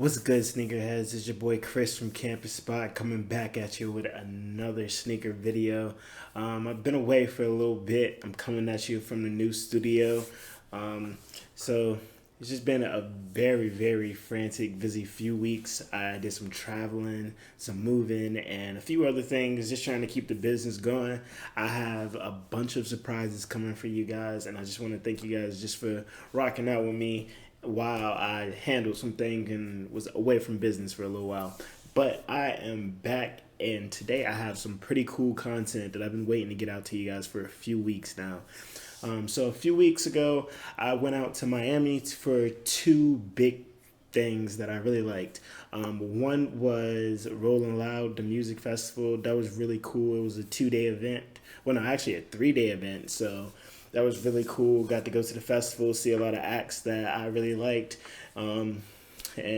What's good, sneakerheads? It's your boy Chris from Campus Spot coming back at you with another sneaker video. I've been away for a little bit. I'm coming at you from the new studio. So it's just been a very, very frantic, busy few weeks. I did some traveling, some moving, and a few other things, just trying to keep the business going. I have a bunch of surprises coming for you guys, and I just want to thank you guys just for rocking out with me while I handled some things and was away from business for a little while. But I am back, and today I have some pretty cool content that I've been waiting to get out to you guys for a few weeks now. So a few weeks ago, I went out to Miami for two big things that I really liked. One was Rolling Loud, the music festival. That was really cool. It was a 2-day event. Well, no, actually a 3-day event. So that was really cool. Got to go to the festival, see a lot of acts that I really liked, and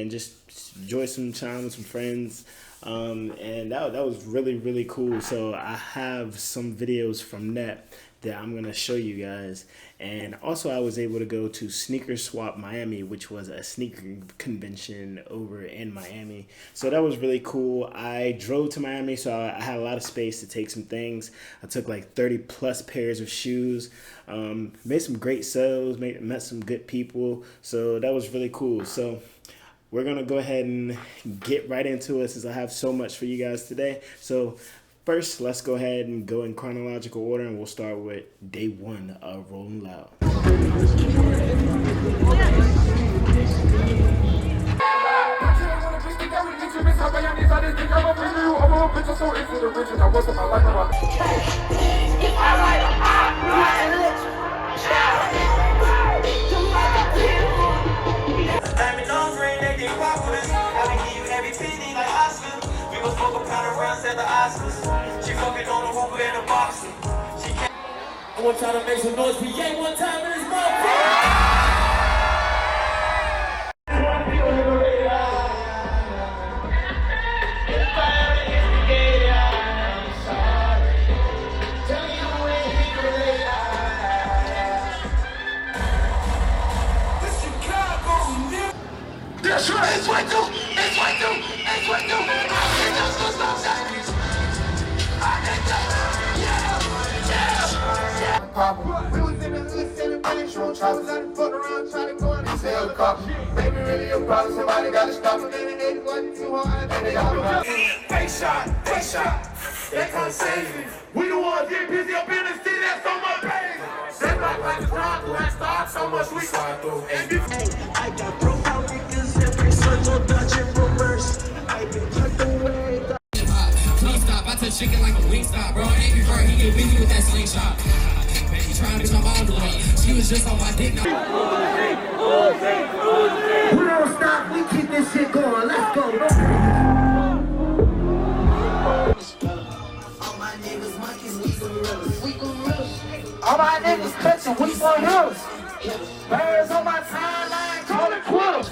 just enjoy some time with some friends. And that was really, really cool. So I have some videos from that I'm going to show you guys. And also I was able to go to Sneaker Swap Miami, which was a sneaker convention over in Miami. So that was really cool. I drove to Miami, so I had a lot of space to take some things. I took like 30 plus pairs of shoes, made some great sales, met some good people. So that was really cool. So we're going to go ahead and get right into it since I have so much for you guys today. So first, let's go ahead and go in chronological order, and we'll start with day one of Rolling Loud. I want y'all to make some noise for Ye one time in this motherfucker. That's right, it's white too, it's white too, it's white too. We was in the hood, selling money, showing choppers out and fuck around, trying to go in and sell the copper. Baby, really a problem, somebody gotta stop it. Baby, they wasn't too hard, and they all got face shot, they can't save me. We the ones get busy up in the city, that's so much pain. They might like the crowd, who had started so much we slide through. I got broke out niggas, every circle, Dutch in reverse. I been tucked away. Stop, I touch chicken like a wing stop, bro. Angry bird, he get busy with that slingshot. He trying to come on the way. She was just on my dick. We don't stop, we keep this shit going. Let's go. All my niggas monkeys, we gorillas. All my niggas catching, we for hills. Birds on my timeline, call it quitters.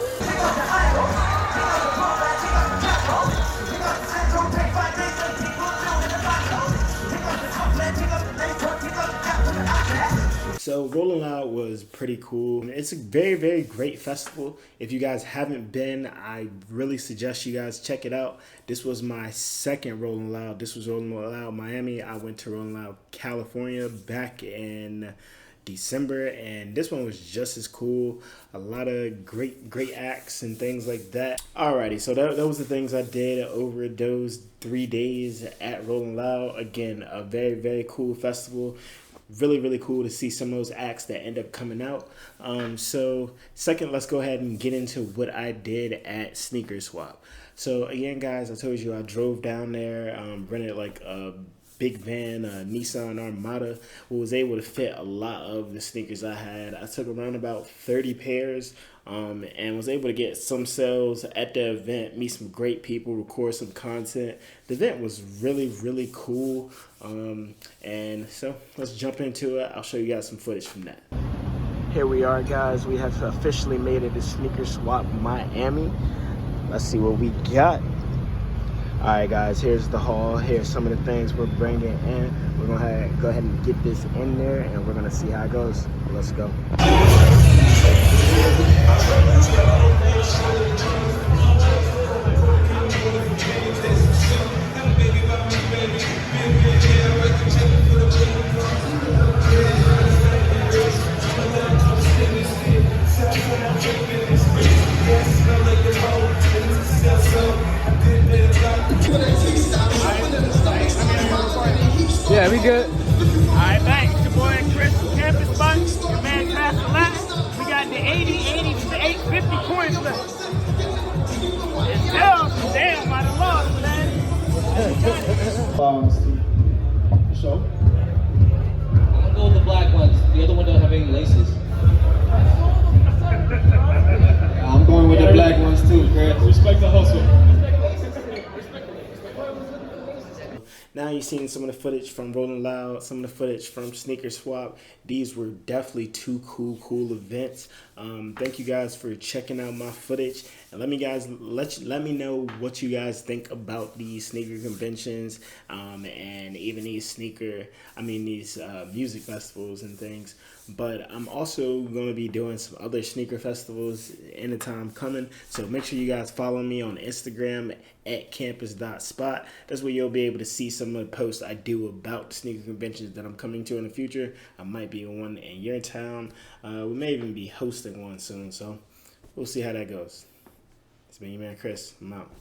So Rolling Loud was pretty cool. It's a very, very great festival. If you guys haven't been, I really suggest you guys check it out. This was my second Rolling Loud. This was Rolling Loud Miami. I went to Rolling Loud California back in December, and this one was just as cool. A lot of great acts and things like that. Alrighty, so that was the things I did over those 3 days at Rolling Loud. Again, a very, very cool festival. Really, really cool to see some of those acts that end up coming out. So second, let's go ahead and get into what I did at Sneaker Swap. So again, guys, I told you I drove down there, rented like a big van, a Nissan Armada, was able to fit a lot of the sneakers I had. I took around about 30 pairs and was able to get some sales at the event, meet some great people, record some content. The event was really, really cool. And so let's jump into it. I'll show you guys some footage from that. Here we are, guys. We have officially made it to Sneaker Swap Miami. Let's see what we got. All right, guys, here's the haul. Here's some of the things we're bringing in. We're gonna go ahead and get this in there, and we're gonna see how it goes. Let's go. good. Alright, thanks. It's your boy Chris from Campus Spot, your man Master Lap. We got the 80, 88, 50 coins left. And damn, I done lost, man. For sure. I'm gonna go with the black ones. The other one don't have any laces. I'm going with the black ones too, Chris. Respect the hustle. Now you've seen some of the footage from Rolling Loud, some of the footage from Sneaker Swap. These were definitely two cool events. Thank you guys for checking out my footage, and let me know what you guys think about these sneaker conventions, and even these music festivals and things. But I'm also going to be doing some other sneaker festivals in the time coming. So make sure you guys follow me on Instagram at campus.spot. That's where you'll be able to see some of the posts I do about the sneaker conventions that I'm coming to in the future. I might be one in your town. We may even be hosting one soon. So we'll see how that goes. It's been your man Chris. I'm out.